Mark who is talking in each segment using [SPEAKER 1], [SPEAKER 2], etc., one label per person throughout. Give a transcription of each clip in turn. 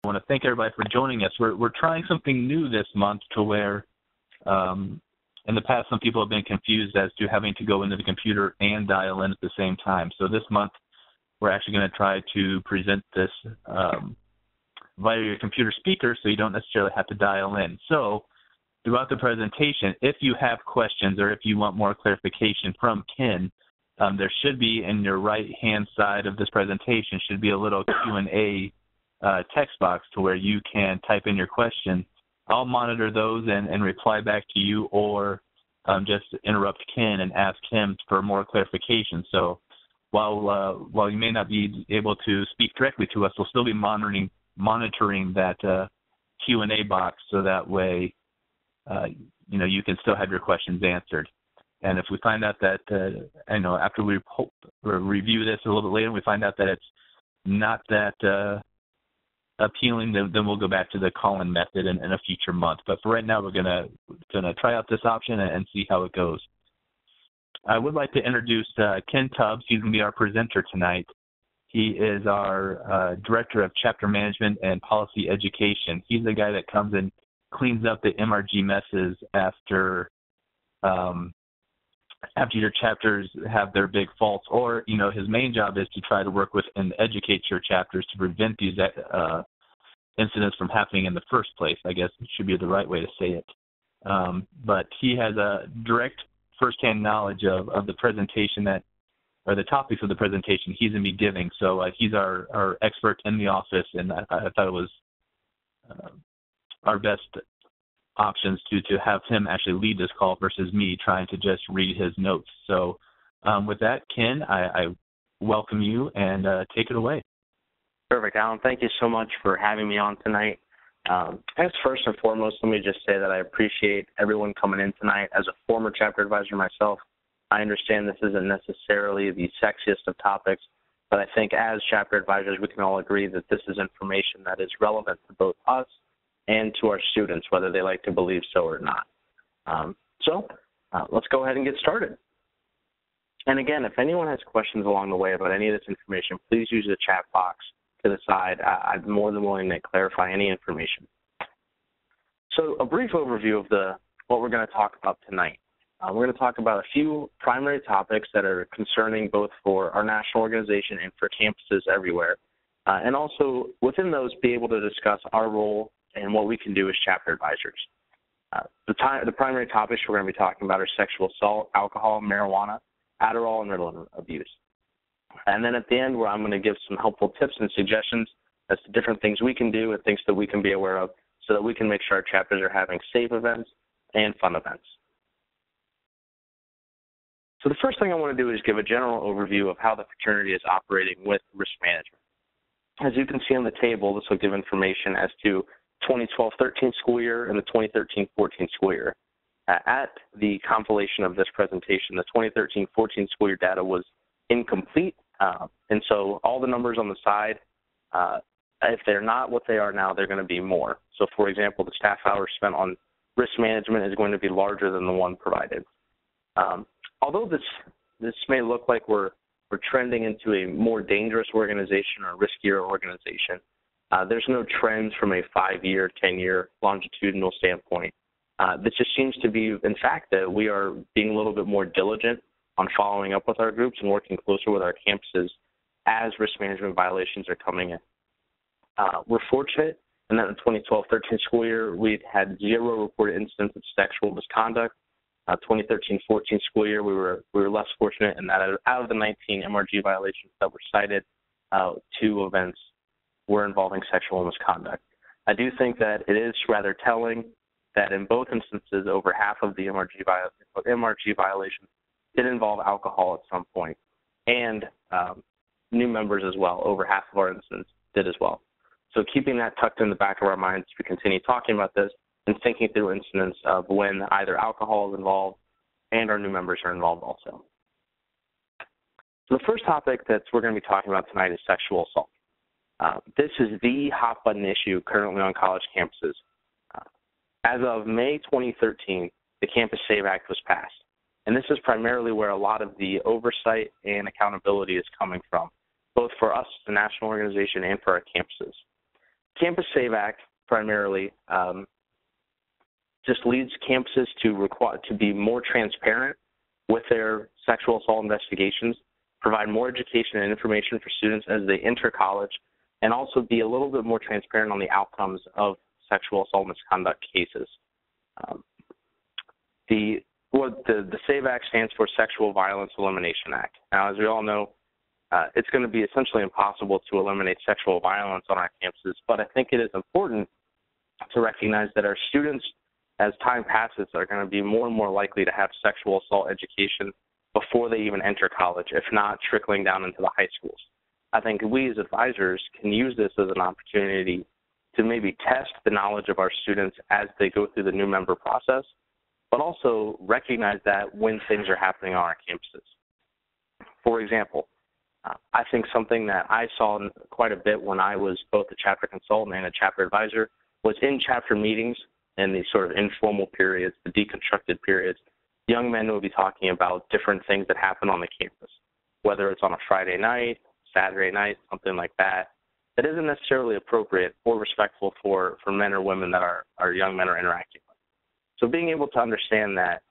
[SPEAKER 1] want to thank everybody for joining us. We're trying something new this month to where in the past some people have been confused as to having to go into the computer and dial in at the same time. So this month we're actually going to try to present this via your computer speaker so you don't necessarily have to dial in. So throughout the presentation, if you have questions or if you want more clarification from Ken, there should be in your right-hand side of this presentation should be a little Q&A text box to where you can type in your question. I'll monitor those and reply back to you, or just interrupt Ken and ask him for more clarification. So while you may not be able to speak directly to us, we'll still be monitoring that Q&A box so that way you can still have your questions answered. And if we find out that, after we review this a little bit later, we find out that it's not that appealing, then we'll go back to the call-in method in a future month. But for right now, we're gonna try out this option and see how it goes. I would like to introduce Ken Tubbs. He's going to be our presenter tonight. He is our Director of Chapter Management and Policy Education. He's the guy that comes and cleans up the MRG messes after your chapters have their big faults, or, his main job is to try to work with and educate your chapters to prevent these incidents from happening in the first place, I guess should be the right way to say it. But he has a direct firsthand knowledge of the presentation or the topics of the presentation he's going to be giving. So he's our expert in the office, and I thought it was our best options to have him actually lead this call versus me trying to just read his notes. So with that, Ken, I welcome you and take it away.
[SPEAKER 2] Perfect, Alan. Thank you so much for having me on tonight. I guess first and foremost, let me just say that I appreciate everyone coming in tonight. As a former chapter advisor myself, I understand this isn't necessarily the sexiest of topics, but I think as chapter advisors, we can all agree that this is information that is relevant to both us and to our students, whether they like to believe so or not. Let's go ahead and get started. And again, if anyone has questions along the way about any of this information, please use the chat box to the side. I'm more than willing to clarify any information. So a brief overview of what we're going to talk about tonight. We're going to talk about a few primary topics that are concerning both for our national organization and for campuses everywhere. And also within those, be able to discuss our role and what we can do as chapter advisors. The primary topics we're going to be talking about are sexual assault, alcohol, marijuana, Adderall, and Ritalin abuse. And then at the end, where I'm going to give some helpful tips and suggestions as to different things we can do and things that we can be aware of so that we can make sure our chapters are having safe events and fun events. So the first thing I want to do is give a general overview of how the fraternity is operating with risk management. As you can see on the table, this will give information as to 2012-13 school year and the 2013-14 school year. At the compilation of this presentation, the 2013-14 school year data was incomplete, and so all the numbers on the side, if they're not what they are now, they're going to be more. So, for example, the staff hours spent on risk management is going to be larger than the one provided. Although this may look like we're trending into a more dangerous organization or riskier organization, there's no trends from a 5-year, 10-year longitudinal standpoint. This just seems to be, in fact, that we are being a little bit more diligent on following up with our groups and working closer with our campuses as risk management violations are coming in. We're fortunate in that in the 2012-13 school year, we'd had 0 reported incidents of sexual misconduct. 2013-14 school year, we were less fortunate in that out of the 19 MRG violations that were cited, 2 events were involving sexual misconduct. I do think that it is rather telling that in both instances, over half of the MRG violations did involve alcohol at some point, and new members as well. Over half of our incidents did as well. So keeping that tucked in the back of our minds as we continue talking about this and thinking through incidents of when either alcohol is involved and our new members are involved also. So the first topic that we're going to be talking about tonight is sexual assault. This is the hot-button issue currently on college campuses. As of May 2013, the Campus SAVE Act was passed, and this is primarily where a lot of the oversight and accountability is coming from, both for us, the national organization, and for our campuses. Campus Save Act primarily just leads campuses to be more transparent with their sexual assault investigations, provide more education and information for students as they enter college, and also be a little bit more transparent on the outcomes of sexual assault misconduct cases. The SAVE Act stands for Sexual Violence Elimination Act. Now, as we all know, it's going to be essentially impossible to eliminate sexual violence on our campuses, but I think it is important to recognize that our students, as time passes, are going to be more and more likely to have sexual assault education before they even enter college, if not trickling down into the high schools. I think we as advisors can use this as an opportunity to maybe test the knowledge of our students as they go through the new member process, but also recognize that when things are happening on our campuses. For example, I think something that I saw quite a bit when I was both a chapter consultant and a chapter advisor was in chapter meetings and these sort of informal periods, the deconstructed periods. Young men will be talking about different things that happen on the campus, whether it's on a Friday night, Saturday night, something like that, that isn't necessarily appropriate or respectful for men or women that our young men are interacting with. So being able to understand that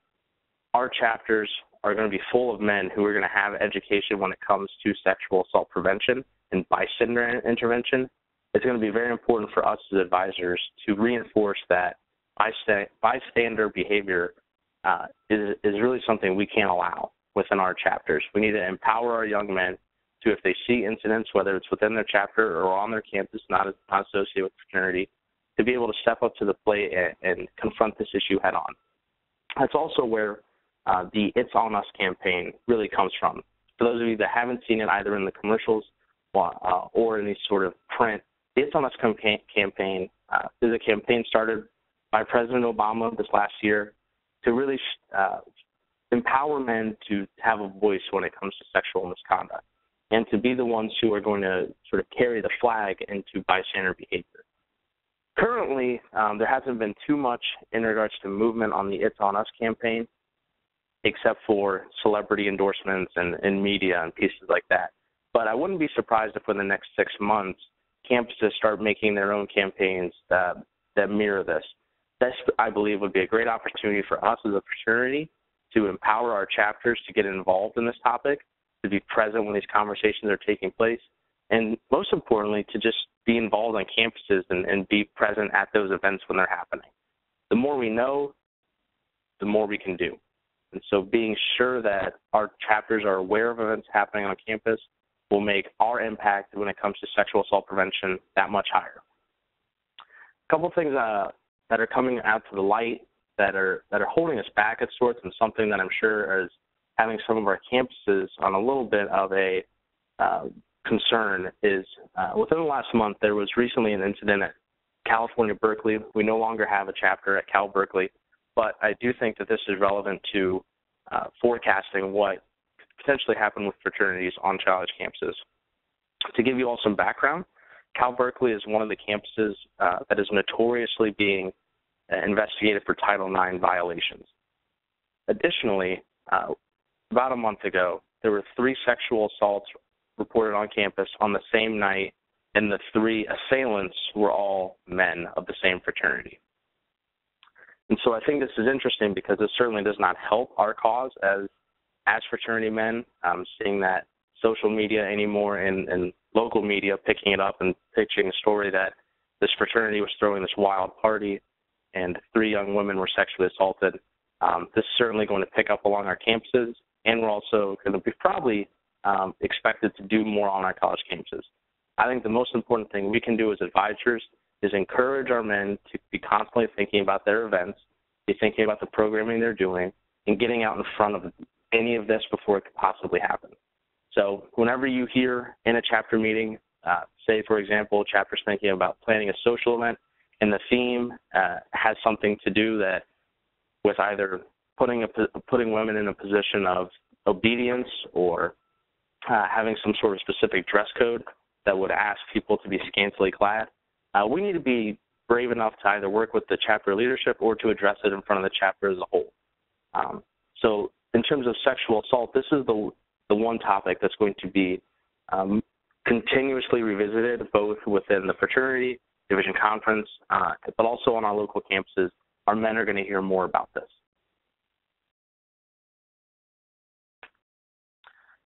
[SPEAKER 2] our chapters are going to be full of men who are going to have education when it comes to sexual assault prevention and bystander intervention, it's going to be very important for us as advisors to reinforce that bystander behavior is really something we can't allow within our chapters. We need to empower our young men to, if they see incidents, whether it's within their chapter or on their campus, not associated with fraternity, to be able to step up to the plate and confront this issue head on. That's also where the It's On Us campaign really comes from. For those of you that haven't seen it either in the commercials or in these sort of print, the It's On Us campaign is a campaign started by President Obama this last year to really empower men to have a voice when it comes to sexual misconduct and to be the ones who are going to sort of carry the flag into bystander behavior. Currently, there hasn't been too much in regards to movement on the It's On Us campaign, except for celebrity endorsements and media and pieces like that. But I wouldn't be surprised if in the next 6 months, campuses start making their own campaigns that mirror this. This, I believe, would be a great opportunity for us as a fraternity to empower our chapters to get involved in this topic, to be present when these conversations are taking place, and most importantly, to just be involved on campuses and be present at those events when they're happening. The more we know, the more we can do. And so being sure that our chapters are aware of events happening on campus will make our impact when it comes to sexual assault prevention that much higher. A couple of things that are coming out to the light that are holding us back at sorts, and something that I'm sure is having some of our campuses on a little bit of a concern is within the last month there was recently an incident at California Berkeley. We no longer have a chapter at Cal Berkeley, but I do think that this is relevant to forecasting what could potentially happen with fraternities on college campuses. To give you all some background, Cal Berkeley is one of the campuses that is notoriously being investigated for Title IX violations. Additionally, about a month ago, there were 3 sexual assaults reported on campus on the same night, and the 3 assailants were all men of the same fraternity. And so I think this is interesting because it certainly does not help our cause as fraternity men, seeing that social media anymore and local media picking it up and pitching a story that this fraternity was throwing this wild party and 3 young women were sexually assaulted. This is certainly going to pick up along our campuses, and we're also going to be probably expected to do more on our college campuses. I think the most important thing we can do as advisors is encourage our men to be constantly thinking about their events, be thinking about the programming they're doing, and getting out in front of any of this before it could possibly happen. So whenever you hear in a chapter meeting, say, for example, chapter's thinking about planning a social event, and the theme has something to do that with either putting women in a position of obedience or having some sort of specific dress code that would ask people to be scantily clad, we need to be brave enough to either work with the chapter leadership or to address it in front of the chapter as a whole. So in terms of sexual assault, this is the one topic that's going to be continuously revisited both within the fraternity division conference, but also on our local campuses, our men are going to hear more about this.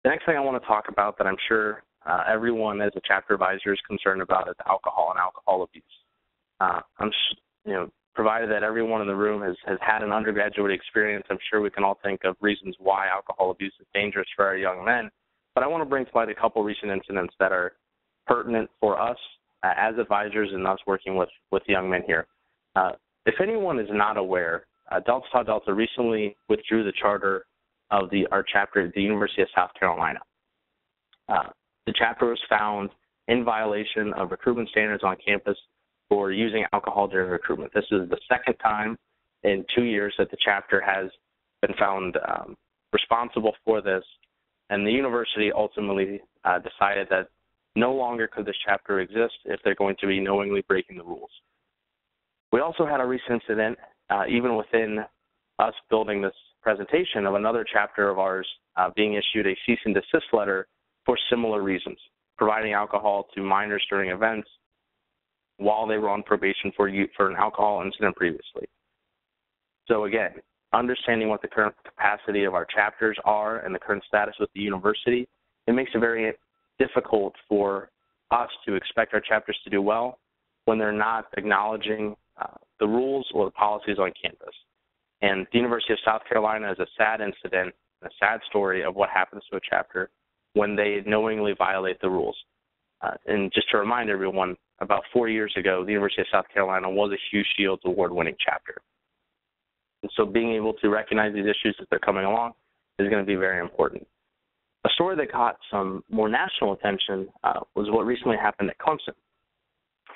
[SPEAKER 2] The next thing I want to talk about that I'm sure everyone as a chapter advisor is concerned about is alcohol and alcohol abuse. Provided that everyone in the room has had an undergraduate experience, I'm sure we can all think of reasons why alcohol abuse is dangerous for our young men. But I want to bring to light a couple recent incidents that are pertinent for us as advisors and us working with young men here. If anyone is not aware, Delta Tau Delta recently withdrew the charter of our chapter at the University of South Carolina. The chapter was found in violation of recruitment standards on campus for using alcohol during recruitment. This is the second time in 2 years that the chapter has been found responsible for this, and the university ultimately decided that no longer could this chapter exist if they're going to be knowingly breaking the rules. We also had a recent incident, even within us building this presentation, of another chapter of ours being issued a cease and desist letter for similar reasons, providing alcohol to minors during events while they were on probation for an alcohol incident previously. So again, understanding what the current capacity of our chapters are and the current status with the university, it makes it very difficult for us to expect our chapters to do well when they're not acknowledging the rules or the policies on campus. And the University of South Carolina is a sad incident, a sad story of what happens to a chapter when they knowingly violate the rules. And just to remind everyone, about 4 years ago, the University of South Carolina was a Hugh Shields Award-winning chapter. And so being able to recognize these issues as they're coming along is going to be very important. A story that got some more national attention was what recently happened at Clemson.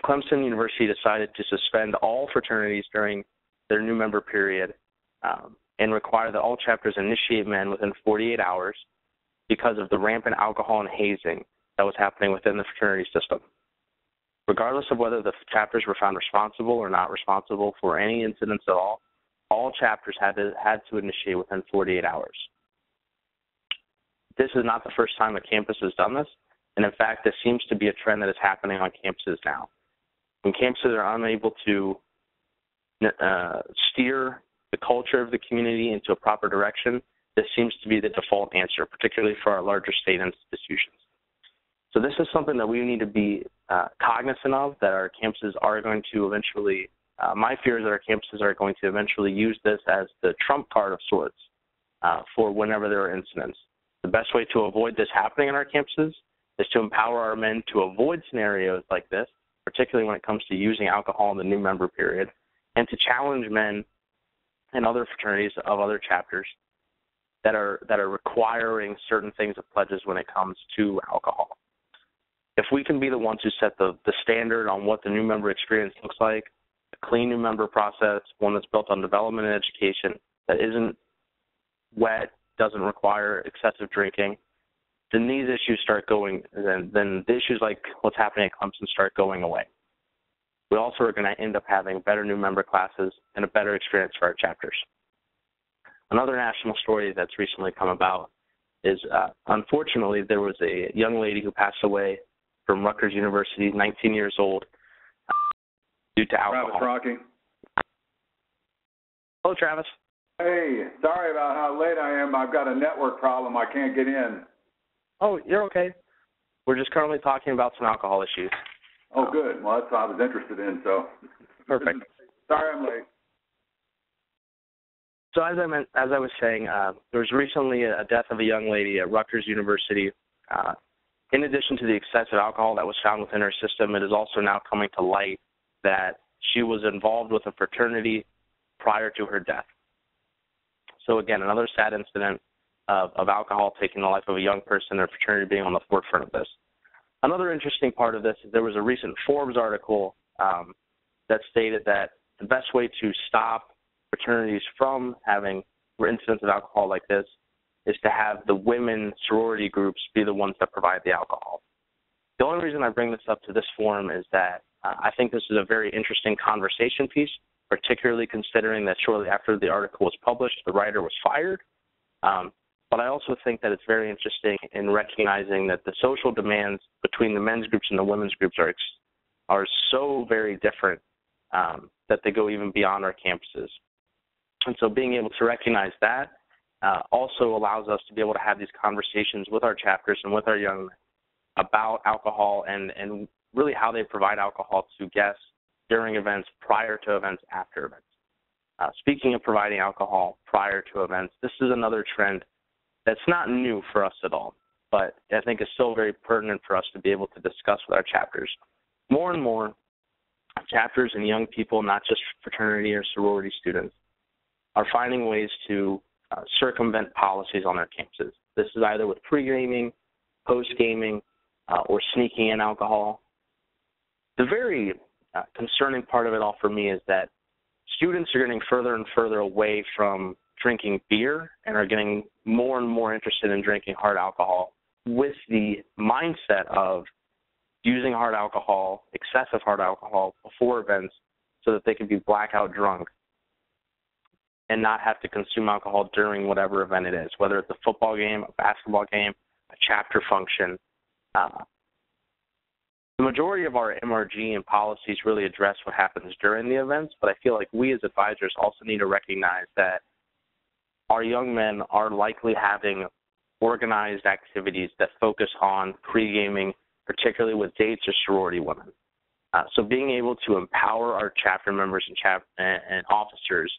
[SPEAKER 2] Clemson University decided to suspend all fraternities during their new member period and require that all chapters initiate men within 48 hours because of the rampant alcohol and hazing that was happening within the fraternity system. Regardless of whether the chapters were found responsible or not responsible for any incidents at all chapters had to initiate within 48 hours. This is not the first time a campus has done this, and in fact, this seems to be a trend that is happening on campuses now. When campuses are unable to steer the culture of the community into a proper direction, this seems to be the default answer, particularly for our larger state institutions. So this is something that we need to be cognizant of, that our campuses are going to eventually, my fear is that our campuses are going to eventually use this as the trump card of sorts for whenever there are incidents. The best way to avoid this happening in our campuses is to empower our men to avoid scenarios like this, particularly when it comes to using alcohol in the new member period, and to challenge men and other fraternities of other chapters that are requiring certain things of pledges when it comes to alcohol. If we can be the ones who set the standard on what the new member experience looks like, a clean new member process, one that's built on development and education, that isn't wet, doesn't require excessive drinking, then these issues start going, then the issues like what's happening at Clemson start going away. We also are going to end up having better new member classes and a better experience for our chapters. Another national story that's recently come about is, unfortunately, there was a young lady who passed away from Rutgers University, 19 years old, due to alcohol.
[SPEAKER 3] Travis Rocky.
[SPEAKER 2] Hello, Travis.
[SPEAKER 3] Hey, sorry about how late I am. I've got a network problem. I can't get in.
[SPEAKER 2] Oh, you're okay. We're just currently talking about some alcohol issues.
[SPEAKER 3] Oh, good. Well, that's what I was interested in, so.
[SPEAKER 2] Perfect.
[SPEAKER 3] Sorry I'm late.
[SPEAKER 2] So as I was saying, there was recently a death of a young lady at Rutgers University. In addition to the excessive alcohol that was found within her system, it is also now coming to light that she was involved with a fraternity prior to her death. So again, another sad incident of alcohol taking the life of a young person and a fraternity being on the forefront of this. Another interesting part of this is there was a recent Forbes article that stated that the best way to stop fraternities from having incidents of alcohol like this is to have the women sorority groups be the ones that provide the alcohol. The only reason I bring this up to this forum is that I think this is a very interesting conversation piece, particularly considering that shortly after the article was published, the writer was fired. But I also think that it's very interesting in recognizing that the social demands between the men's groups and the women's groups are are so very different that they go even beyond our campuses. And so being able to recognize that also allows us to be able to have these conversations with our chapters and with our young men about alcohol and really how they provide alcohol to guests during events, prior to events, after events. Speaking of providing alcohol prior to events, this is another trend that's not new for us at all, but I think is still very pertinent for us to be able to discuss with our chapters. More and more chapters and young people, not just fraternity or sorority students, are finding ways to circumvent policies on their campuses. This is either with pre-gaming, post-gaming, or sneaking in alcohol. The very concerning part of it all for me is that students are getting further and further away from drinking beer and are getting more and more interested in drinking hard alcohol with the mindset of using hard alcohol, excessive hard alcohol, before events so that they can be blackout drunk and not have to consume alcohol during whatever event it is, whether it's a football game, a basketball game, a chapter function. The majority of our MRG and policies really address what happens during the events, but I feel like we as advisors also need to recognize that our young men are likely having organized activities that focus on pre-gaming, particularly with dates or sorority women. So being able to empower our chapter members and officers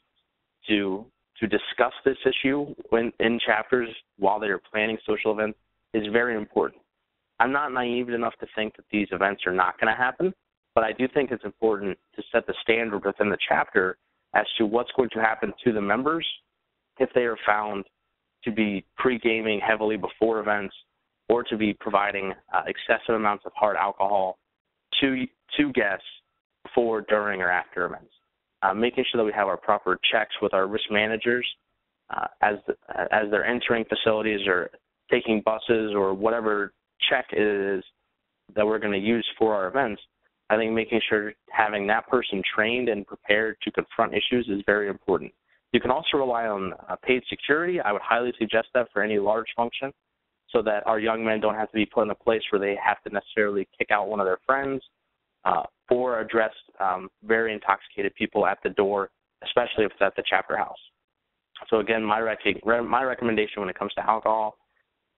[SPEAKER 2] to discuss this issue in chapters while they are planning social events is very important. I'm not naive enough to think that these events are not going to happen, but I do think it's important to set the standard within the chapter as to what's going to happen to the members if they are found to be pre-gaming heavily before events or to be providing excessive amounts of hard alcohol to guests before, during, or after events. Making sure that we have our proper checks with our risk managers as they're entering facilities or taking buses or whatever check it is that we're going to use for our events. I think making sure having that person trained and prepared to confront issues is very important. You can also rely on paid security. I would highly suggest that for any large function so that our young men don't have to be put in a place where they have to necessarily kick out one of their friends or address very intoxicated people at the door, especially if it's at the chapter house. So again, my recommendation when it comes to alcohol,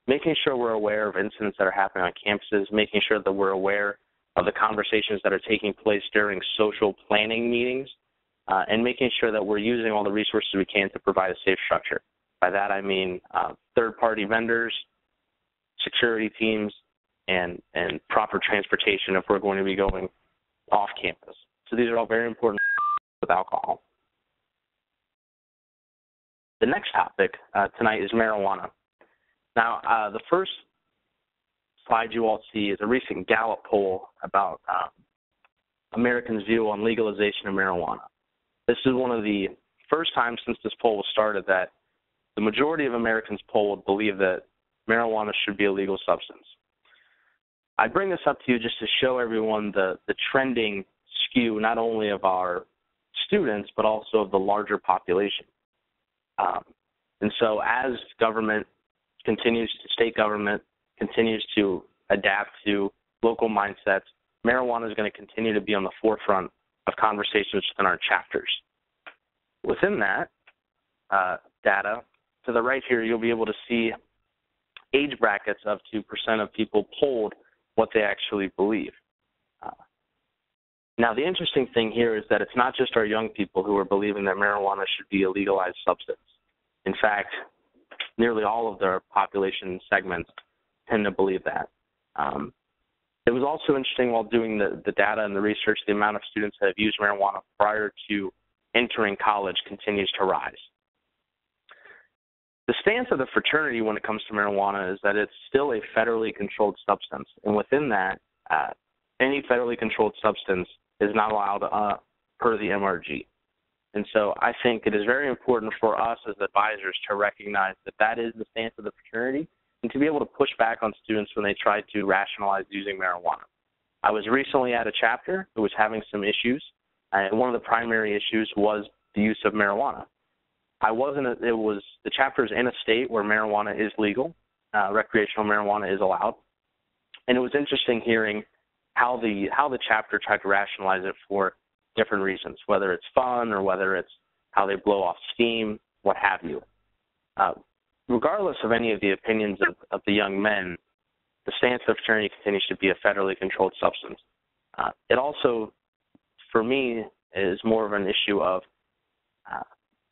[SPEAKER 2] making sure we're aware of incidents that are happening on campuses, making sure that we're aware of the conversations that are taking place during social planning meetings, and making sure that we're using all the resources we can to provide a safe structure. By that I mean third-party vendors, security teams, and proper transportation if we're going to be going off campus. So these are all very important with alcohol. The next topic tonight is marijuana. Now, the first slide you all see is a recent Gallup poll about Americans' view on legalization of marijuana. This is one of the first times since this poll was started that the majority of Americans polled believe that marijuana should be a legal substance. I bring this up to you just to show everyone the trending skew not only of our students but also of the larger population. And so as state government continues to adapt to local mindsets, marijuana is going to continue to be on the forefront of conversations within our chapters. Within that data, to the right here, you'll be able to see age brackets of 2% of people polled what they actually believe. Now, the interesting thing here is that it's not just our young people who are believing that marijuana should be a legalized substance. In fact, nearly all of their population segments tend to believe that. It was also interesting while doing the data and the research, the amount of students that have used marijuana prior to entering college continues to rise. The stance of the fraternity when it comes to marijuana is that it's still a federally controlled substance, and within that, any federally controlled substance is not allowed per the MRG. And so I think it is very important for us as advisors to recognize that that is the stance of the fraternity and to be able to push back on students when they try to rationalize using marijuana. I was recently at a chapter who was having some issues, and one of the primary issues was the use of marijuana. The chapter is in a state where marijuana is legal, recreational marijuana is allowed, and it was interesting hearing how the chapter tried to rationalize it for different reasons, whether it's fun or whether it's how they blow off steam, what have you. Regardless of any of the opinions of the young men, the stance of fraternity continues to be a federally controlled substance. It also, for me, is more of an issue of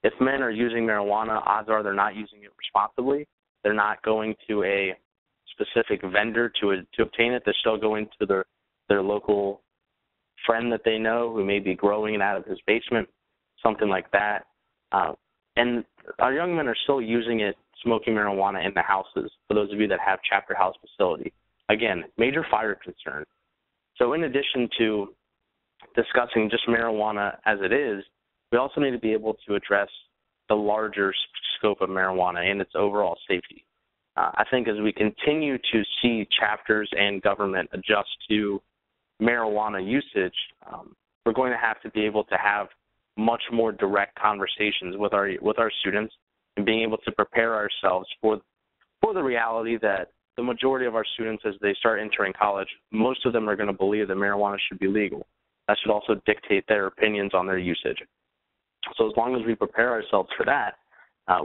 [SPEAKER 2] if men are using marijuana, odds are they're not using it responsibly. They're not going to a specific vendor to obtain it. They're still going to their local friend that they know who may be growing it out of his basement, something like that. And our young men are still using it, smoking marijuana in the houses, for those of you that have chapter house facility. Again, major fire concern. So in addition to discussing just marijuana as it is, we also need to be able to address the larger scope of marijuana and its overall safety. I think as we continue to see chapters and government adjust to marijuana usage, we're going to have to be able to have much more direct conversations with our students and being able to prepare ourselves for the reality that the majority of our students, as they start entering college, most of them are going to believe that marijuana should be legal. That should also dictate their opinions on their usage. So as long as we prepare ourselves for that,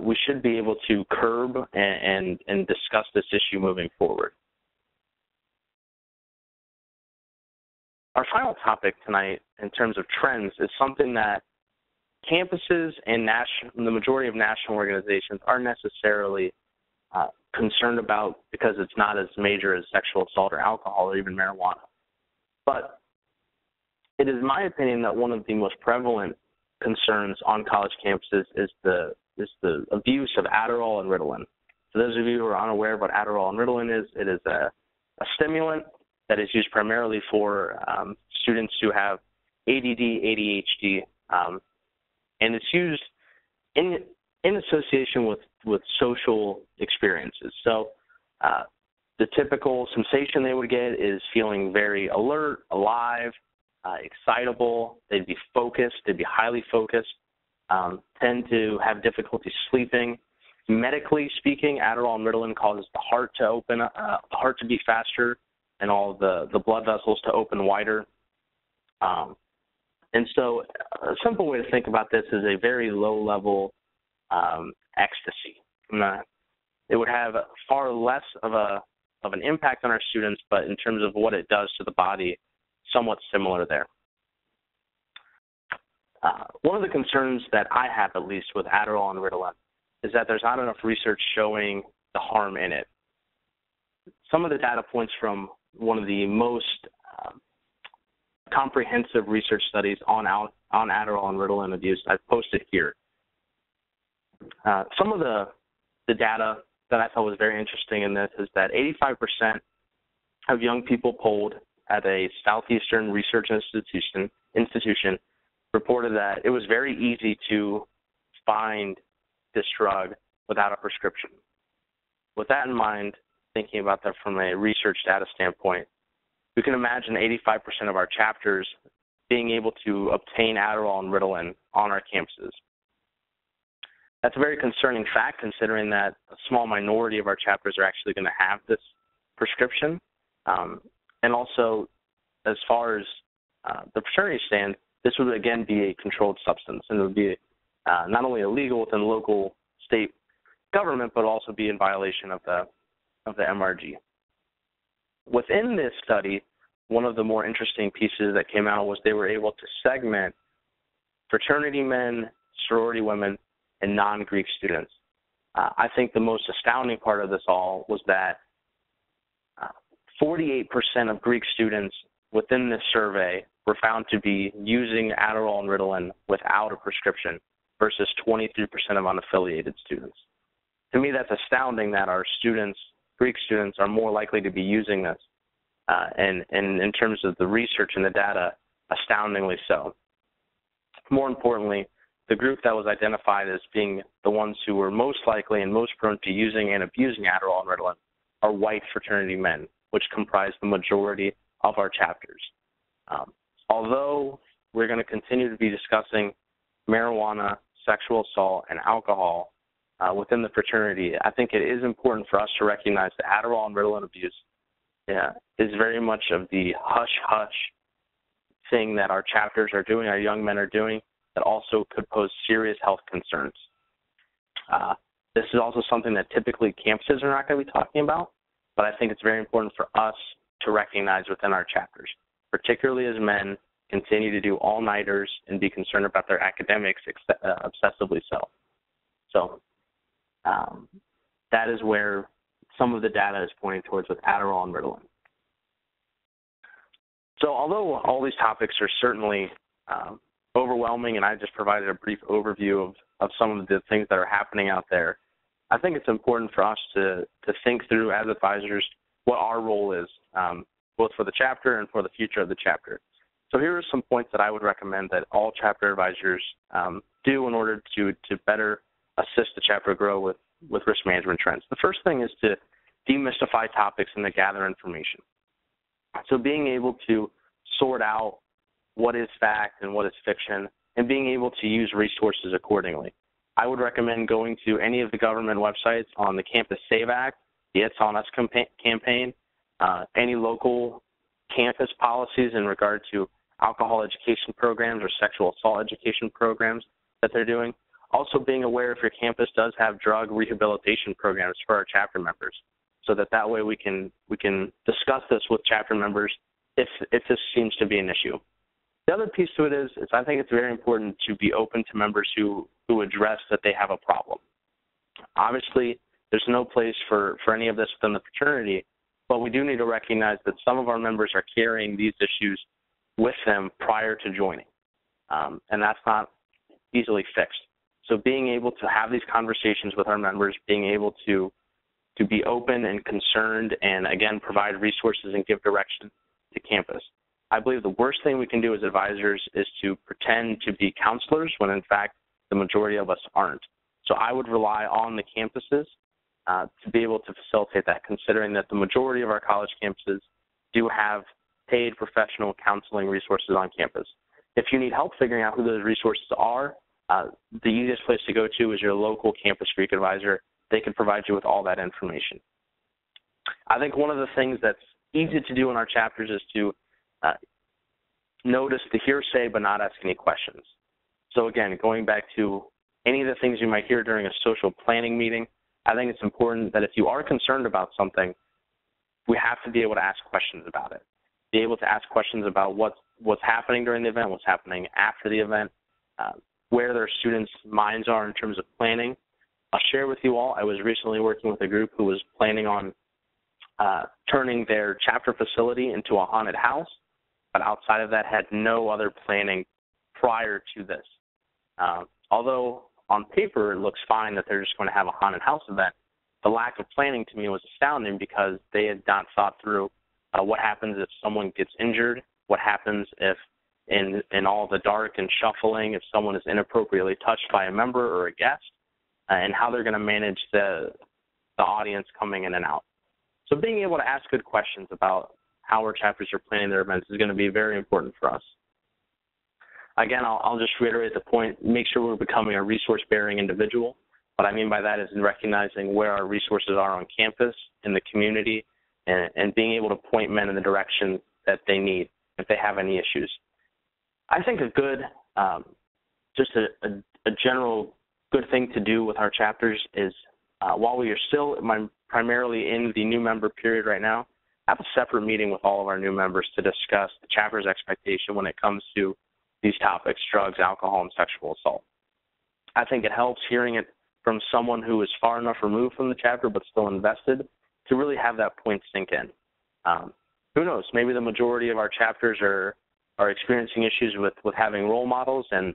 [SPEAKER 2] we should be able to curb and discuss this issue moving forward. Our final topic tonight in terms of trends is something that campuses and the majority of national organizations aren't necessarily concerned about because it's not as major as sexual assault or alcohol or even marijuana. But it is my opinion that one of the most prevalent concerns on college campuses is the abuse of Adderall and Ritalin. For those of you who are unaware of what Adderall and Ritalin is, it is a stimulant that is used primarily for students who have ADD, ADHD, and it's used in association with social experiences. So the typical sensation they would get is feeling very alert, alive, excitable. They'd be focused. They'd be highly focused. Tend to have difficulty sleeping. Medically speaking, Adderall and Ritalin causes the heart to open, the heart to beat faster, and all the blood vessels to open wider. And so a simple way to think about this is a very low-level ecstasy. It would have far less of an impact on our students, but in terms of what it does to the body, somewhat similar there. One of the concerns that I have, at least, with Adderall and Ritalin is that there's not enough research showing the harm in it. Some of the data points from one of the most comprehensive research studies on Adderall and Ritalin abuse I've posted here. Some of the data that I thought was very interesting in this is that 85% of young people polled at a Southeastern research institution reported that it was very easy to find this drug without a prescription. With that in mind, thinking about that from a research data standpoint, we can imagine 85% of our chapters being able to obtain Adderall and Ritalin on our campuses. That's a very concerning fact, considering that a small minority of our chapters are actually going to have this prescription. And also, as far as the fraternity stand, this would again be a controlled substance, and it would be not only illegal within local state government, but also be in violation of the MRG. Within this study, one of the more interesting pieces that came out was they were able to segment fraternity men, sorority women, and non-Greek students. I think the most astounding part of this all was that 48% of Greek students within this survey were found to be using Adderall and Ritalin without a prescription versus 23% of unaffiliated students. To me, that's astounding that our students, Greek students, are more likely to be using this. And in terms of the research and the data, astoundingly so. More importantly, the group that was identified as being the ones who were most likely and most prone to using and abusing Adderall and Ritalin are white fraternity men, which comprise the majority of our chapters. Although we're going to continue to be discussing marijuana, sexual assault, and alcohol within the fraternity, I think it is important for us to recognize that Adderall and Ritalin abuse is very much of the hush-hush thing that our chapters are doing, our young men are doing, that also could pose serious health concerns. This is also something that typically campuses are not going to be talking about, but I think it's very important for us to recognize within our chapters, particularly as men continue to do all-nighters and be concerned about their academics obsessively so. So that is where some of the data is pointing towards with Adderall and Ritalin. So although all these topics are certainly overwhelming, and I just provided a brief overview of some of the things that are happening out there, I think it's important for us to think through as advisors what our role is, both for the chapter and for the future of the chapter. So here are some points that I would recommend that all chapter advisors do in order to better assist the chapter grow with risk management trends. The first thing is to demystify topics and to gather information. So being able to sort out what is fact and what is fiction, and being able to use resources accordingly. I would recommend going to any of the government websites on the Campus Save Act, the It's On Us campaign, any local campus policies in regard to alcohol education programs or sexual assault education programs that they're doing. Also being aware if your campus does have drug rehabilitation programs for our chapter members, so that way we can discuss this with chapter members if this seems to be an issue. The other piece to it is I think it's very important to be open to members who address that they have a problem. Obviously, there's no place for any of this within the fraternity, but we do need to recognize that some of our members are carrying these issues with them prior to joining, and that's not easily fixed. So being able to have these conversations with our members, being able to be open and concerned and, again, provide resources and give direction to campus. I believe the worst thing we can do as advisors is to pretend to be counselors when, in fact, the majority of us aren't. So I would rely on the campuses to be able to facilitate that, considering that the majority of our college campuses do have paid professional counseling resources on campus. If you need help figuring out who those resources are, the easiest place to go to is your local Campus Greek advisor. They can provide you with all that information. I think one of the things that's easy to do in our chapters is to notice the hearsay but not ask any questions. So again, going back to any of the things you might hear during a social planning meeting, I think it's important that if you are concerned about something, we have to be able to ask questions about it. Be able to ask questions about what's happening during the event, what's happening after the event, where their students' minds are in terms of planning. I'll share with you all, I was recently working with a group who was planning on turning their chapter facility into a haunted house, but outside of that had no other planning prior to this. Although on paper it looks fine that they're just going to have a haunted house event, the lack of planning to me was astounding because they had not thought through what happens if someone gets injured, what happens if in all the dark and shuffling, if someone is inappropriately touched by a member or a guest, and how they're going to manage the audience coming in and out. So being able to ask good questions about how our chapters are planning their events is going to be very important for us. Again, I'll just reiterate the point, make sure we're becoming a resource-bearing individual. What I mean by that is in recognizing where our resources are on campus, in the community, and being able to point men in the direction that they need if they have any issues. I think a good, just a general good thing to do with our chapters is while we are still primarily in the new member period right now, have a separate meeting with all of our new members to discuss the chapter's expectation when it comes to these topics, drugs, alcohol, and sexual assault. I think it helps hearing it from someone who is far enough removed from the chapter but still invested to really have that point sink in. Who knows, maybe the majority of our chapters are experiencing issues with having role models, and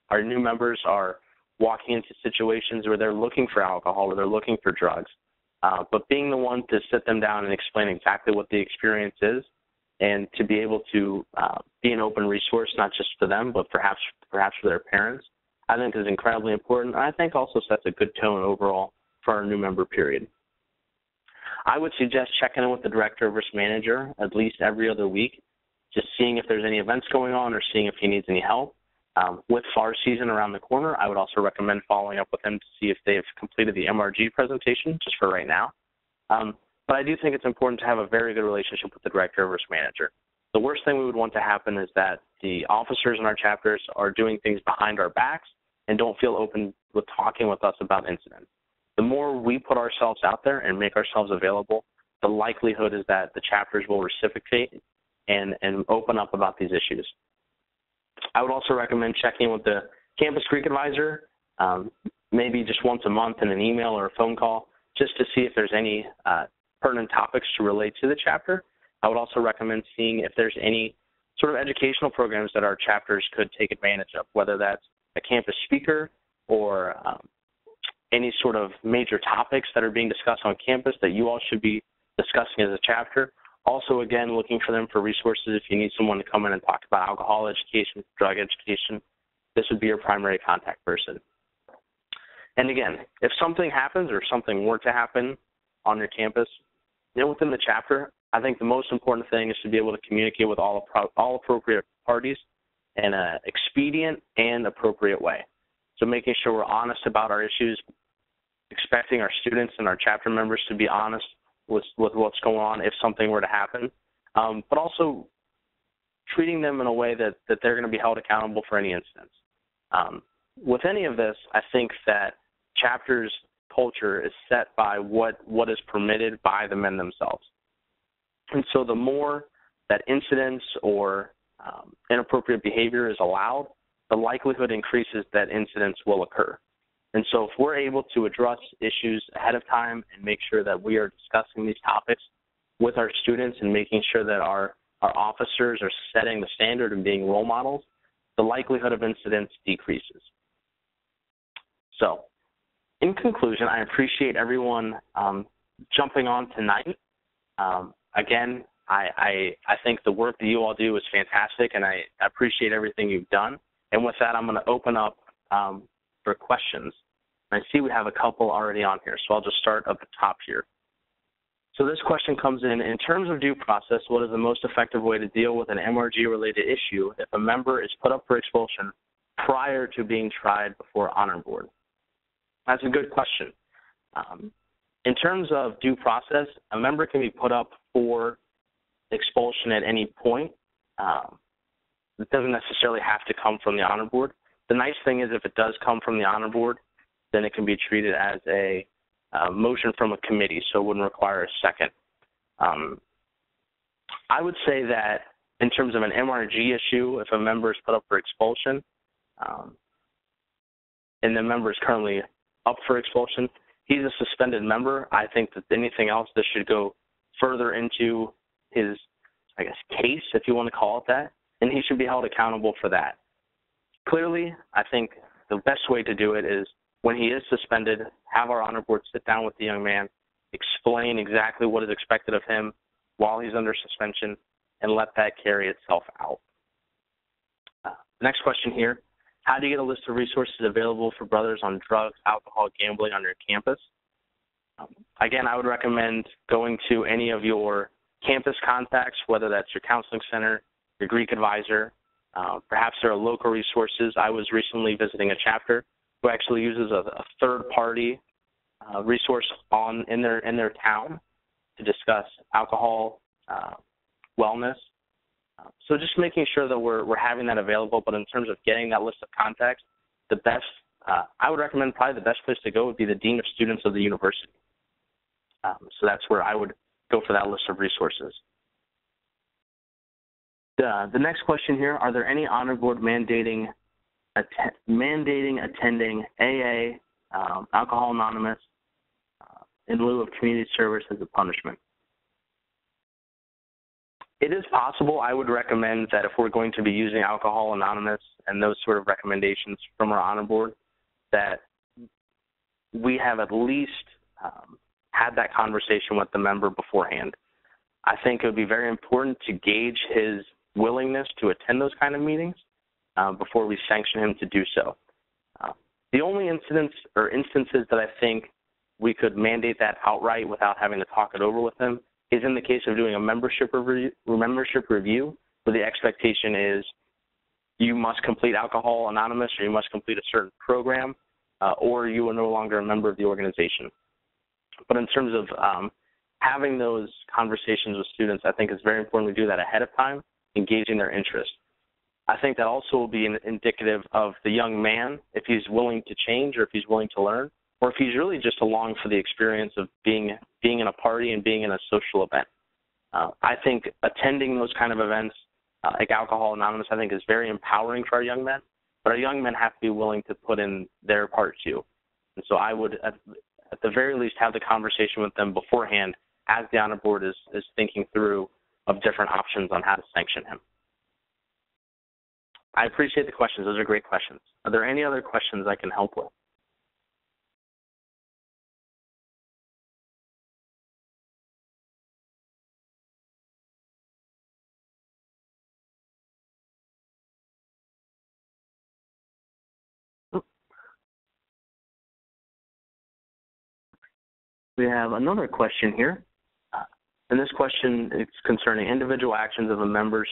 [SPEAKER 2] our new members are walking into situations where they're looking for alcohol or they're looking for drugs. But being the one to sit them down and explain exactly what the experience is and to be able to be an open resource, not just for them, but perhaps for their parents, I think is incredibly important. And I think also sets a good tone overall for our new member period. I would suggest checking in with the director of risk manager at least every other week, just seeing if there's any events going on or seeing if he needs any help. With FAR season around the corner, I would also recommend following up with him to see if they've completed the MRG presentation, just for right now. but I do think it's important to have a very good relationship with the director or risk manager. The worst thing we would want to happen is that the officers in our chapters are doing things behind our backs and don't feel open with talking with us about incidents. The more we put ourselves out there and make ourselves available, the likelihood is that the chapters will reciprocate and open up about these issues. I would also recommend checking with the campus Greek advisor, maybe just once a month in an email or a phone call, just to see if there's any pertinent topics to relate to the chapter. I would also recommend seeing if there's any sort of educational programs that our chapters could take advantage of, whether that's a campus speaker or any sort of major topics that are being discussed on campus that you all should be discussing as a chapter. Also, again, looking for them for resources if you need someone to come in and talk about alcohol education, drug education. This would be your primary contact person. And again, if something happens or something were to happen on your campus, within the chapter, I think the most important thing is to be able to communicate with all appropriate parties in an expedient and appropriate way. So making sure we're honest about our issues, expecting our students and our chapter members to be honest with what's going on if something were to happen, but also treating them in a way that they're going to be held accountable for any incidents. With any of this, I think that chapters culture is set by what is permitted by the men themselves. And so the more that incidents or inappropriate behavior is allowed, the likelihood increases that incidents will occur. And so if we're able to address issues ahead of time and make sure that we are discussing these topics with our students and making sure that our officers are setting the standard and being role models, the likelihood of incidents decreases. So in conclusion, I appreciate everyone jumping on tonight. Again, I think the work that you all do is fantastic, and I appreciate everything you've done. And with that, I'm going to open up for questions. I see we have a couple already on here, so I'll just start at the top here. So this question comes in terms of due process, what is the most effective way to deal with an MRG-related issue if a member is put up for expulsion prior to being tried before honor board? That's a good question. In terms of due process, a member can be put up for expulsion at any point. It doesn't necessarily have to come from the honor board. The nice thing is if it does come from the honor board, then it can be treated as a motion from a committee, so it wouldn't require a second. I would say that in terms of an MRG issue, if a member is put up for expulsion and the member is currently up for expulsion, he's a suspended member. I think that anything else, this should go further into his, case, if you want to call it that, and he should be held accountable for that. Clearly, I think the best way to do it is when he is suspended, have our honor board sit down with the young man, explain exactly what is expected of him while he's under suspension, and let that carry itself out. Next question here, how do you get a list of resources available for brothers on drugs, alcohol, gambling on your campus? Again, I would recommend going to any of your campus contacts, whether that's your counseling center, your Greek advisor, perhaps there are local resources. I was recently visiting a chapter who actually uses a third-party resource in their town to discuss alcohol, wellness. So just making sure that we're having that available. But in terms of getting that list of contacts, the best I would recommend probably the best place to go would be the dean of students of the university. So that's where I would go for that list of resources. The next question here: are there any honor board mandating attending AA, Alcohol Anonymous, in lieu of community service as a punishment? It is possible. I would recommend that if we're going to be using Alcohol Anonymous and those sort of recommendations from our honor board, that we have at least had that conversation with the member beforehand. I think it would be very important to gauge his willingness to attend those kind of meetings before we sanction him to do so. The only instances that I think we could mandate that outright without having to talk it over with him is in the case of doing a membership review where the expectation is you must complete Alcohol Anonymous or you must complete a certain program or you are no longer a member of the organization. But in terms of having those conversations with students, I think it's very important to do that ahead of time, engaging their interest. I think that also will be indicative of the young man, if he's willing to change or if he's willing to learn, or if he's really just along for the experience of being in a party and being in a social event. I think attending those kind of events, like Alcohol Anonymous, I think is very empowering for our young men, but our young men have to be willing to put in their part too. And so I would, at the very least, have the conversation with them beforehand as the honor board is thinking through of different options on how to sanction him. I appreciate the questions. Those are great questions. Are there any other questions I can help with? We have another question here. And this question is concerning individual actions of the members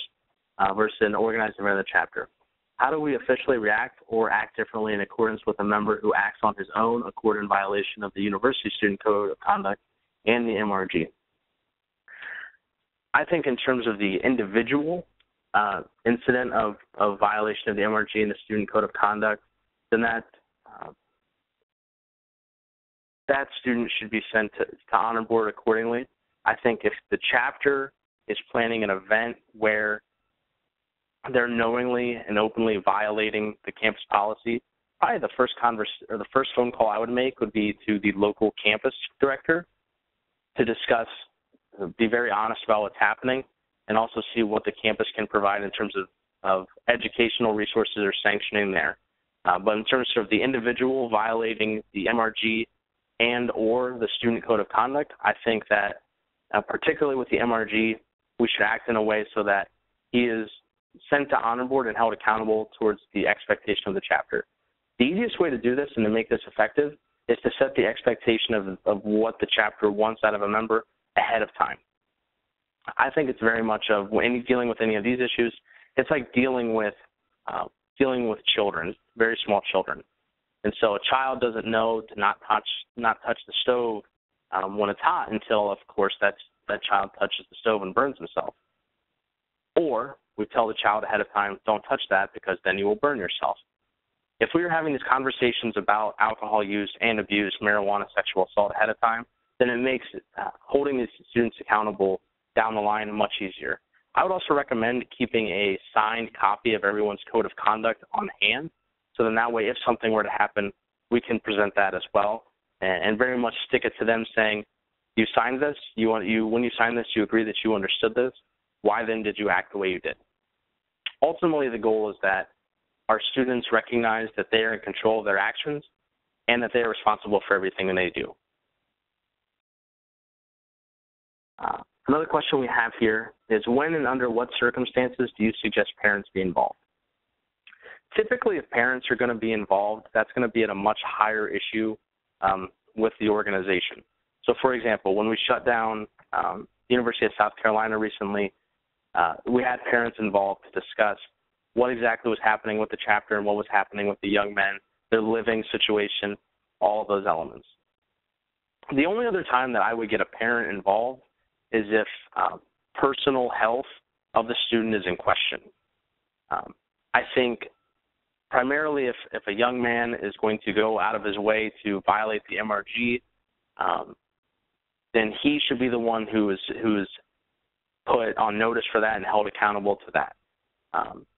[SPEAKER 2] versus an organized event of the chapter. How do we officially react or act differently in accordance with a member who acts on his own accord in violation of the University Student Code of Conduct and the MRG? I think in terms of the individual incident of violation of the MRG and the Student Code of Conduct, then that student should be sent to honor board accordingly. I think if the chapter is planning an event where they're knowingly and openly violating the campus policy, probably the first phone call I would make would be to the local campus director to discuss, be very honest about what's happening, and also see what the campus can provide in terms of educational resources or sanctioning there. But in terms of the individual violating the MRG and or the Student Code of Conduct, I think that particularly with the MRG, we should act in a way so that he is sent to honor board and held accountable towards the expectation of the chapter. The easiest way to do this and to make this effective is to set the expectation of what the chapter wants out of a member ahead of time. I think it's very much of when dealing with any of these issues, it's like dealing with children, very small children. And so a child doesn't know to not touch the stove when it's hot until, of course, that child touches the stove and burns himself. Or we tell the child ahead of time, don't touch that because then you will burn yourself. If we were having these conversations about alcohol use and abuse, marijuana, sexual assault ahead of time, then it makes holding these students accountable down the line much easier. I would also recommend keeping a signed copy of everyone's code of conduct on hand, so then that way if something were to happen, we can present that as well, and very much stick it to them saying, you signed this, when you signed this, you agree that you understood this, why then did you act the way you did? Ultimately, the goal is that our students recognize that they are in control of their actions and that they are responsible for everything that they do. Another question we have here is when and under what circumstances do you suggest parents be involved? Typically, if parents are going to be involved, that's going to be at a much higher issue with the organization. So, for example, when we shut down the University of South Carolina recently, we had parents involved to discuss what exactly was happening with the chapter and what was happening with the young men, their living situation, all of those elements. The only other time that I would get a parent involved is if personal health of the student is in question. I think primarily if a young man is going to go out of his way to violate the MRG, then he should be the one who is put on notice for that and held accountable to that.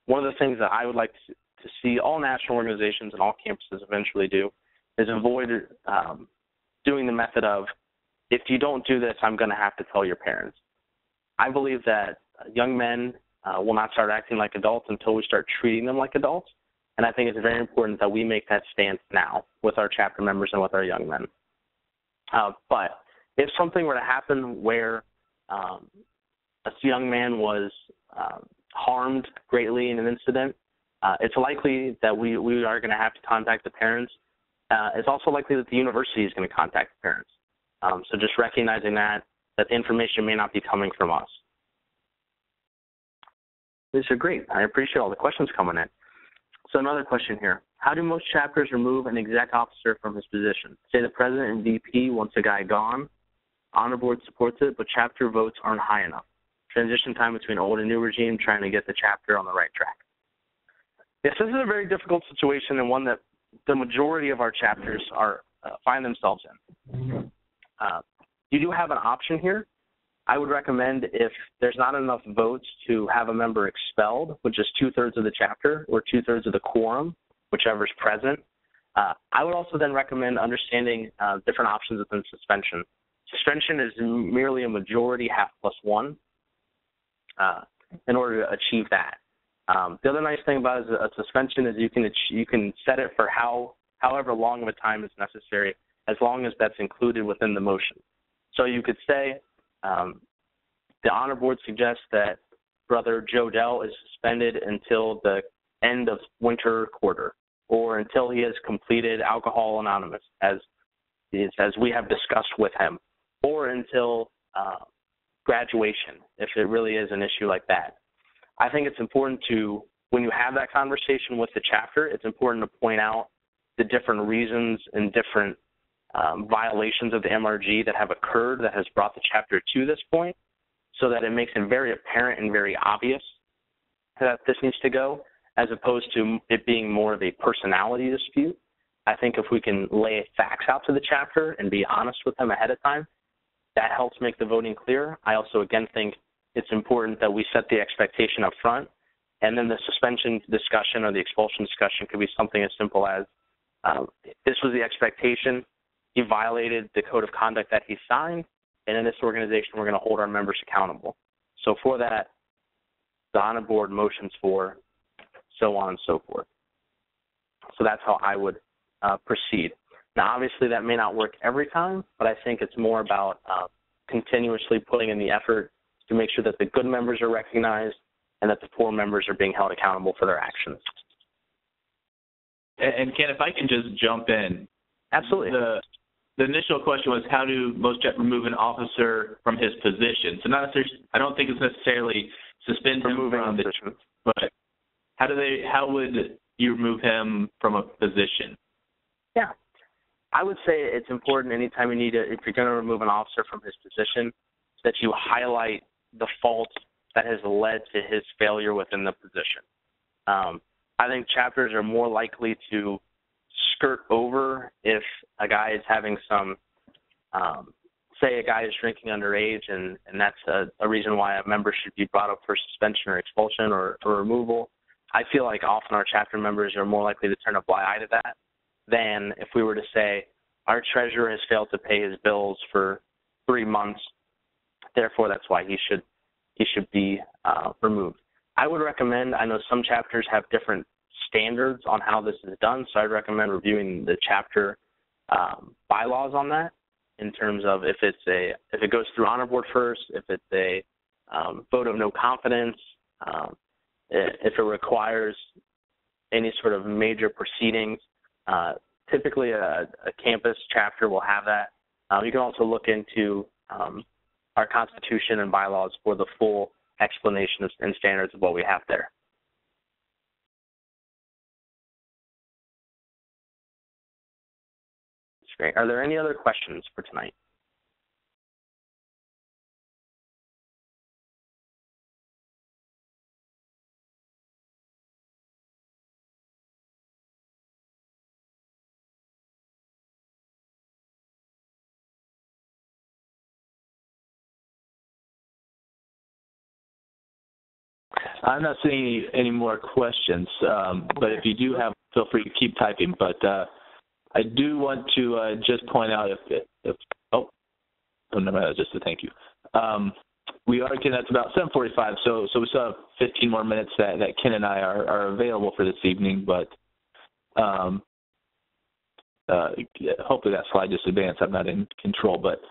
[SPEAKER 2] One of the things that I would like to see all national organizations and all campuses eventually do is avoid doing the method of, if you don't do this, I'm going to have to tell your parents. I believe that young men will not start acting like adults until we start treating them like adults, and I think it's very important that we make that stance now with our chapter members and with our young men. But if something were to happen where a young man was harmed greatly in an incident, it's likely that we are going to have to contact the parents. It's also likely that the university is going to contact the parents. So just recognizing that the information may not be coming from us. These are great. I appreciate all the questions coming in. So another question here. How do most chapters remove an exec officer from his position? Say the president and VP wants a guy gone. Honor Board supports it, but chapter votes aren't high enough. Transition time between old and new regime, trying to get the chapter on the right track. Yes, this is a very difficult situation and one that the majority of our chapters find themselves in. You do have an option here. I would recommend, if there's not enough votes to have a member expelled, which is 2/3 of the chapter or 2/3 of the quorum, whichever is present, I would also then recommend understanding different options within suspension. Suspension is merely a majority, half plus one, in order to achieve that. The other nice thing about a suspension is you can set it for however long of a time is necessary, as long as that's included within the motion. So you could say the Honor Board suggests that Brother Joe Dell is suspended until the end of winter quarter, or until he has completed Alcohol Anonymous, as we have discussed with him, or until graduation, if it really is an issue like that. I think it's important to, when you have that conversation with the chapter, it's important to point out the different reasons and different violations of the MRG that have occurred that has brought the chapter to this point, so that it makes it very apparent and very obvious that this needs to go, as opposed to it being more of a personality dispute. I think if we can lay facts out to the chapter and be honest with them ahead of time, that helps make the voting clear. I also, again, think it's important that we set the expectation up front, and then the suspension discussion or the expulsion discussion could be something as simple as, this was the expectation, he violated the code of conduct that he signed, and in this organization we're going to hold our members accountable. So for that, the Honor Board motions for, so on and so forth. So that's how I would proceed. Now, obviously, that may not work every time, but I think it's more about continuously putting in the effort to make sure that the good members are recognized and that the poor members are being held accountable for their actions.
[SPEAKER 1] And Ken, if I can just jump in.
[SPEAKER 2] Absolutely.
[SPEAKER 1] The initial question was, how do most chapters remove an officer from his position? So not necessarily, I don't think it's necessarily suspend him from the position, but how would you remove him from a position?
[SPEAKER 2] Yeah. I would say it's important anytime you need to, if you're going to remove an officer from his position, that you highlight the fault that has led to his failure within the position. I think chapters are more likely to skirt over if a guy is having some, say a guy is drinking underage, and that's a reason why a member should be brought up for suspension or expulsion or removal. I feel like often our chapter members are more likely to turn a blind eye to that than if we were to say, our treasurer has failed to pay his bills for 3 months, therefore that's why he should be removed. I would recommend, I know some chapters have different standards on how this is done, so I'd recommend reviewing the chapter bylaws on that, in terms of if it goes through Honor Board first, if it's a vote of no confidence, if it requires any sort of major proceedings. Typically a campus chapter will have that. You can also look into our Constitution and bylaws for the full explanation and standards of what we have there. That's great. Are there any other questions for tonight?
[SPEAKER 1] I'm not seeing any more questions, but if you do have, feel free to keep typing. But I do want to just point out just a thank you. We are, Ken, that's about 7:45, so we still have 15 more minutes that Ken and I are available for this evening, but hopefully that slide just advanced. I'm not in control, but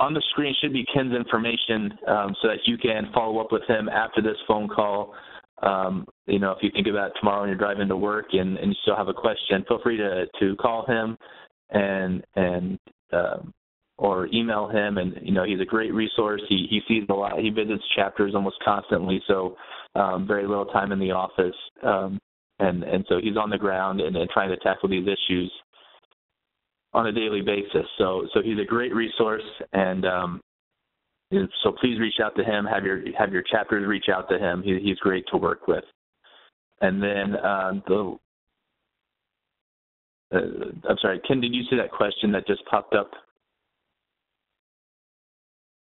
[SPEAKER 1] on the screen should be Ken's information so that you can follow up with him after this phone call. If you think about it tomorrow when you're driving to work and you still have a question, feel free to call him or email him. And, he's a great resource. He sees a lot. He visits chapters almost constantly, so very little time in the office. And so he's on the ground and trying to tackle these issues. on a daily basis. So he's a great resource, and so please reach out to him. Have your chapters reach out to him. He's great to work with. And then I'm sorry, Ken, did you see that question that just popped up?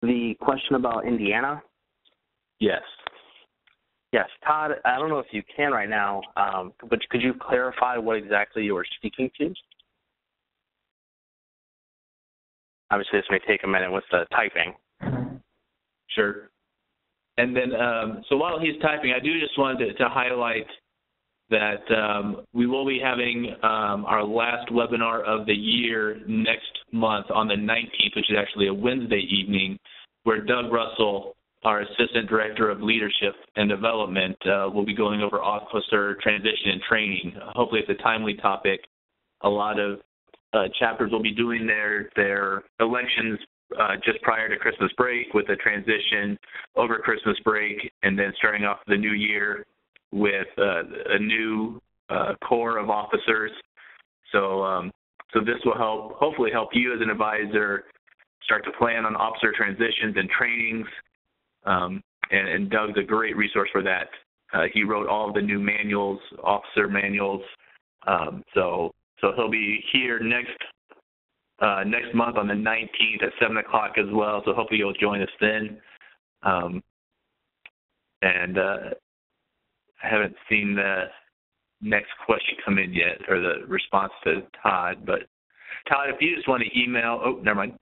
[SPEAKER 2] The question about Indiana?
[SPEAKER 1] Yes.
[SPEAKER 2] Yes, Todd, I don't know if you can right now, but could you clarify what exactly you were speaking to? Obviously, this may take a minute with the typing.
[SPEAKER 1] Sure. And then, so while he's typing, I do just wanted to highlight that we will be having our last webinar of the year next month on the 19th, which is actually a Wednesday evening, where Doug Russell, our Assistant Director of Leadership and Development, will be going over officer transition and training. Hopefully it's a timely topic. A lot of chapters will be doing their elections just prior to Christmas break, with a transition over Christmas break, and then starting off the new year with a new core of officers. So this will hopefully help you as an advisor start to plan on officer transitions and trainings. And Doug's a great resource for that. He wrote all of the new manuals, officer manuals. So he'll be here next month on the 19th at 7 o'clock as well. So hopefully you'll join us then. I haven't seen the next question come in yet, or the response to Todd. But Todd, if you just want to email, never mind.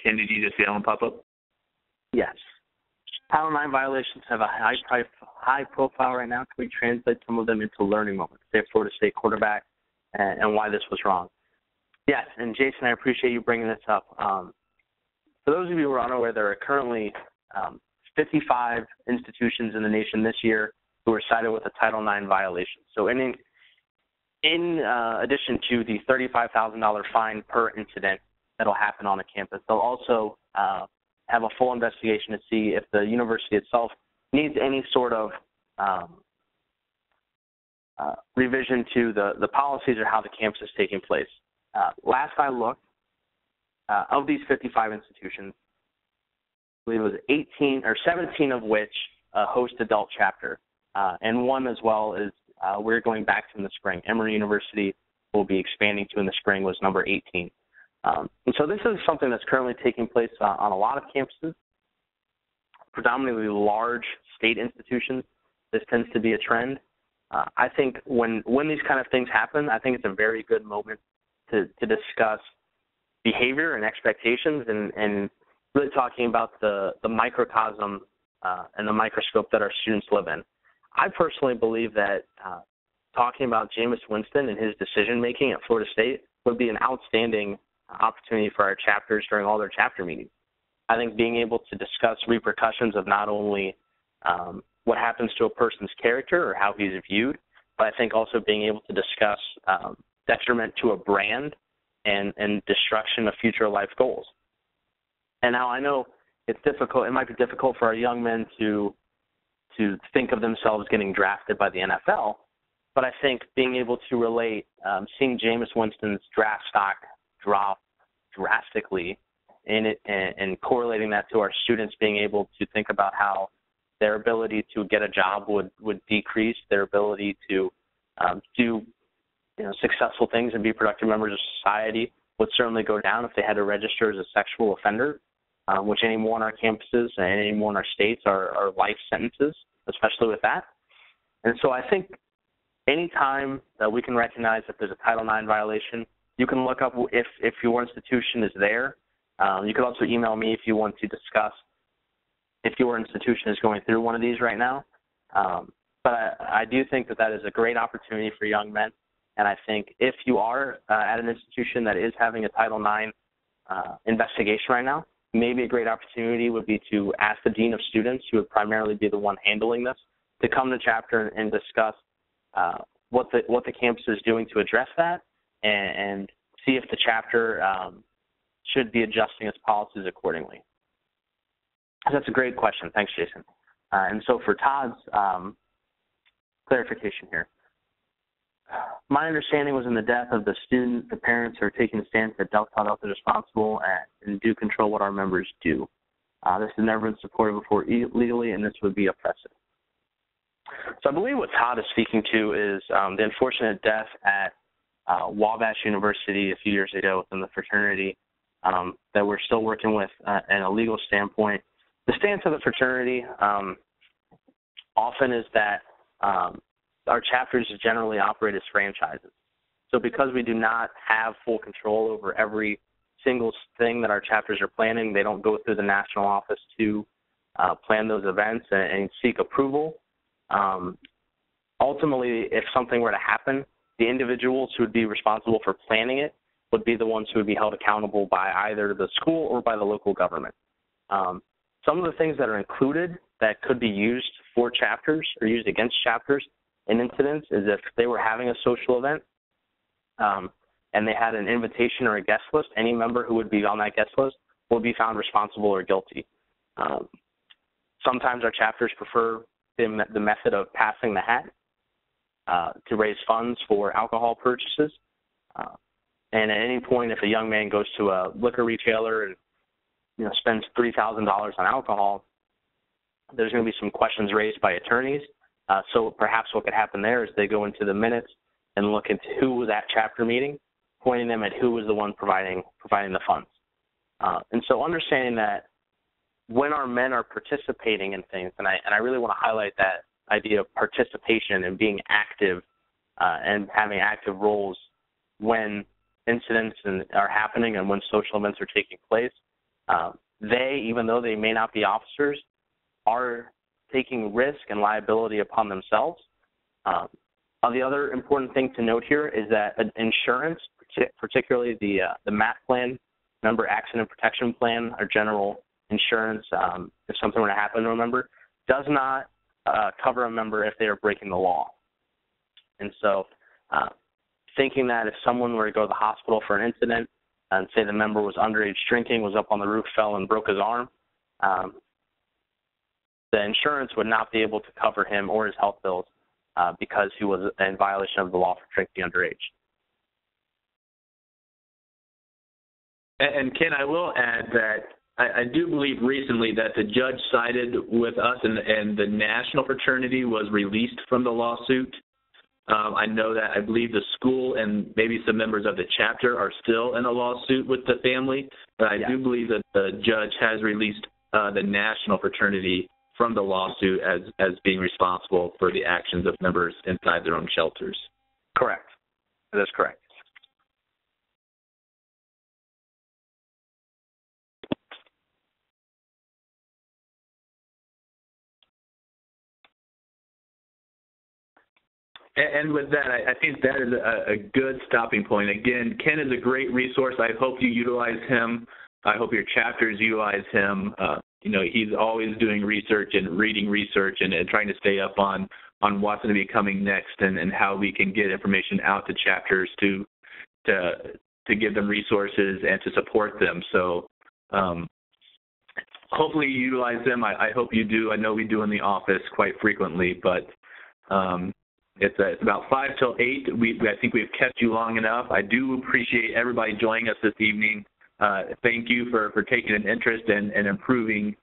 [SPEAKER 1] Ken, did you just see that one pop up?
[SPEAKER 2] Yes. Title IX violations have a high profile right now. Can we translate some of them into learning moments? Say Florida State quarterback and why this was wrong. Yes, and Jason, I appreciate you bringing this up. For those of you who are unaware, there are currently 55 institutions in the nation this year who were cited with a Title IX violation. So in addition to the $35,000 fine per incident that'll happen on a campus, they'll also have a full investigation to see if the university itself needs any sort of revision to the policies or how the campus is taking place. Last I looked, of these 55 institutions, I believe it was 17 of which host adult chapter, and one as well is we're going back to in the spring. Emory University will be expanding to in the spring, was number 18. And so this is something that's currently taking place on a lot of campuses, predominantly large state institutions. This tends to be a trend. I think when these kind of things happen, I think it's a very good moment to discuss behavior and expectations and really talking about the microcosm and the microscope that our students live in. I personally believe that talking about Jameis Winston and his decision-making at Florida State would be an outstanding opportunity for our chapters during all their chapter meetings. I think being able to discuss repercussions of not only what happens to a person's character or how he's viewed, but I think also being able to discuss detriment to a brand and destruction of future life goals. And now I know it's difficult. It might be difficult for our young men to think of themselves getting drafted by the NFL, but I think being able to relate, seeing Jameis Winston's draft stock drop drastically and correlating that to our students being able to think about how their ability to get a job would decrease, their ability to do successful things and be productive members of society would certainly go down if they had to register as a sexual offender, which anymore on our campuses and anymore in our states are life sentences, especially with that. And so I think any time that we can recognize that there's a Title IX violation, you can look up if your institution is there. You can also email me if you want to discuss if your institution is going through one of these right now. But I do think that is a great opportunity for young men. And I think if you are at an institution that is having a Title IX investigation right now, maybe a great opportunity would be to ask the Dean of Students, who would primarily be the one handling this, to come to chapter and discuss what the campus is doing to address that and see if the chapter should be adjusting its policies accordingly. That's a great question. Thanks, Jason. And so for Todd's clarification here, My understanding was in the death of the student, the parents are taking a stance that Delta Delta is responsible and do control what our members do. This has never been supported before legally, and this would be a precedent. So I believe what Todd is speaking to is the unfortunate death at Wabash University a few years ago within the fraternity that we're still working with in a legal standpoint. The stance of the fraternity often is that our chapters generally operate as franchises. So because we do not have full control over every single thing that our chapters are planning, they don't go through the national office to plan those events and seek approval. Ultimately, if something were to happen, the individuals who would be responsible for planning it would be the ones who would be held accountable by either the school or by the local government. Some of the things that are included that could be used for chapters or used against chapters in incidents is if they were having a social event and they had an invitation or a guest list, any member who would be on that guest list would be found responsible or guilty. Sometimes our chapters prefer the method of passing the hat to raise funds for alcohol purchases. And at any point, if a young man goes to a liquor retailer and spends $3,000 on alcohol, there's going to be some questions raised by attorneys. So perhaps what could happen there is they go into the minutes and look into who was at chapter meeting, pointing them at who was the one providing the funds. And so understanding that when our men are participating in things, and I really want to highlight that idea of participation and being active and having active roles when incidents are happening and when social events are taking place, they, even though they may not be officers, are taking risk and liability upon themselves. The other important thing to note here is that insurance, particularly the MAP plan, Member Accident Protection Plan, our general insurance, if something were to happen to a member, does not cover a member if they are breaking the law. And so thinking that if someone were to go to the hospital for an incident and say the member was underage drinking, was up on the roof, fell, and broke his arm, the insurance would not be able to cover him or his health bills because he was in violation of the law for drinking underage.
[SPEAKER 1] And Ken, I will add that I do believe recently that the judge sided with us and the national fraternity was released from the lawsuit. I know that I believe the school and maybe some members of the chapter are still in a lawsuit with the family, but I do believe that the judge has released the national fraternity from the lawsuit as being responsible for the actions of members inside their own shelters.
[SPEAKER 2] Correct. That is correct.
[SPEAKER 1] And with that, I think that is a good stopping point. Again, Ken is a great resource. I hope you utilize him. I hope your chapters utilize him. He's always doing research and reading research and trying to stay up on what's going to be coming next and how we can get information out to chapters to give them resources and to support them. So hopefully you utilize them. I hope you do. I know we do in the office quite frequently, but it's about 5 till 8. I think we've kept you long enough. I do appreciate everybody joining us this evening. Thank you for taking an interest in improving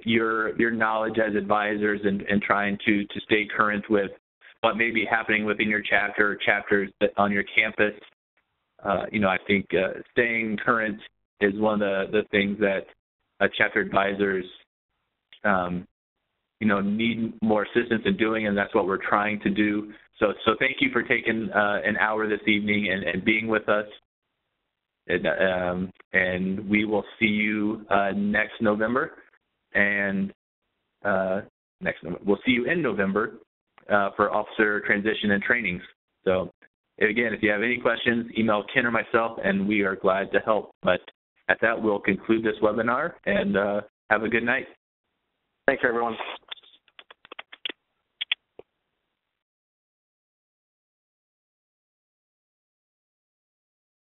[SPEAKER 1] your knowledge as advisors and trying to stay current with what may be happening within your chapter or chapters on your campus. I think staying current is one of the things that chapter advisors need more assistance in doing, and that's what we're trying to do. So thank you for taking an hour this evening and being with us. And we will see you next November. And we'll see you in November for officer transition and trainings. So again, if you have any questions, email Ken or myself, and we are glad to help. But at that, we'll conclude this webinar, and have a good night.
[SPEAKER 2] Thanks, everyone.